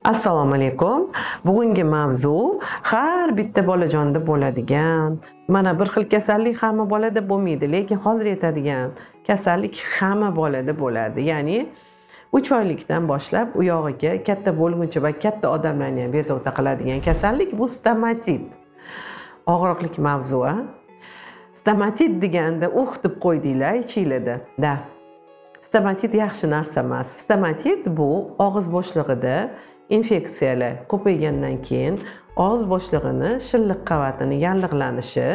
Assalomu alaykum. Bugungi mavzu har bitta bolajonda bo'ladigan, mana bir xil kasallik hamma bolada bo'lmaydi, lekin hozir aytadigan kasallik hamma bolada bo'ladi. Ya'ni 3 oylikdan boshlab u yog'iga katta bo'lguncha va katta odamlarni ham bezovta qiladigan kasallik bu stomatit. Og'riqli mavzu. Stomatit deganda deb qo'ydinglar ichinglarda. Da. Stomatit yaxshi narsa emas. Stomatit bu og'iz bo'shlig'ida infeksiyalar ko'paygandan keyin og'iz bo'shlig'ini shilliq qavatini yallig'lanishi,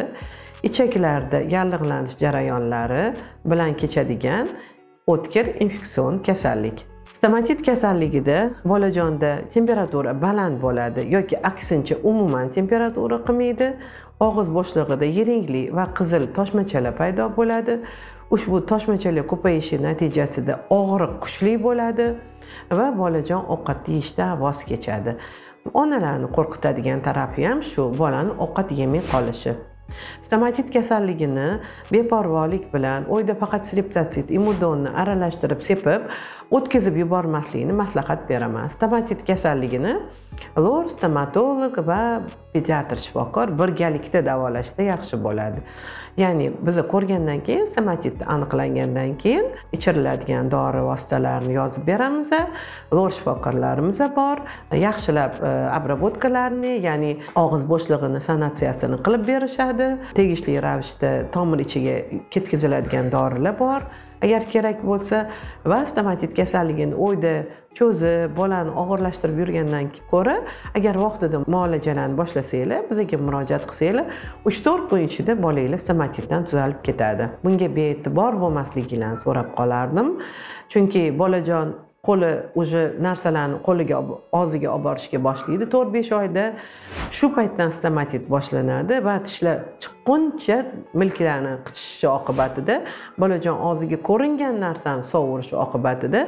ichaklarda yallig'lanish jarayonlari bilan kechadigan o'tkir infeksion kasallik. Stomatit kasalligida bolajonda temperatura baland bo'ladi yoki aksincha umuman temperatura qilmaydi. Og'iz bo'shlig'ida yiringlik va qizil toshmachalar paydo bo'ladi. Ushbu toshmachalar ko'payishi natijasida og'riq kuchli bo'ladi va bolajon ovqat yeyishdan voz kechadi. Onalarni qo'rqitadigan tarafi ham shu, bolani ovqat yemay qolishi. Stomatit kasalligini beparvolik bilan o'yda faqat streptosit, imudonni aralashtirib sepib, o'tkazib yubormaslikni maslahat beraman. Stomatit kasalligini lor stomatolog va pediatr shifokor birgalikda davolashda yaxshi bo'ladi. Ya'ni biz ko'rgandan keyin stomatitni aniqlangandan keyin ichiriladigan dori vositalarini yozib beramiz. Lor shifokorlarimiz bor. Yaxshilab obработкаларni, ya'ni og'iz bo'shlig'ini sanatsiyasini qilib berishadi. Tegishli ravishda tomir ichiga ketkaziladigan dorilar bor. Agar kerak bo'lsa va stomatit kasalligini o'yda cho'zib, bolani og'irlashtirib yurgandan ko'ra, agar vaqtida muolajalarni boshlasanglar, bizga murojaat qilsanglar, 3-4 kun ichida bolanglar stomatitdan tuzalib ketadi. Bunga bee'tibor bo'lmasligingizni so'rab qolardim. Chunki bolajon qo'li o'sha narsalarni qo'liga, og'ziga olib borishga boshlaydi. 4-5 oyda shu paytdan stomatit boshlanadi va tishlar chiqquncha milklarni qichishishi oqibatida bolajon og'ziga ko'ringan narsani sovurishi oqibatida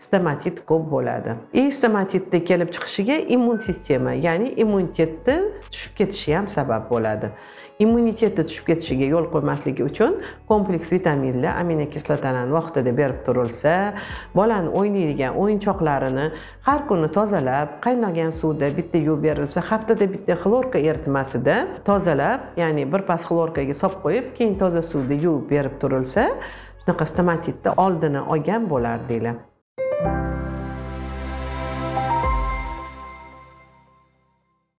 stomatit ko'p bo'ladi. Stomatitda kelib chiqishiga immun sistema, ya'ni immunitetni tushib ketishi ham sabab bo'ladi. Immunitetni tushib ketishiga yo'l qo'ymasligi uchun kompleks vitaminlar, aminokislotalarni vaqtida berib turilsa, bolani o'ynaydigan o'yinchoqlarini har kuni tozalab, qaynagan suvda bitta yuvib berilsa, haftada bitta xlorka eritmasida tozalab, ya'ni bir pas xlorkaga solib qo'yib, keyin toza suvda yuvib berib turilsa, shunaqa stomatitni oldini olgan bo'lar deylar.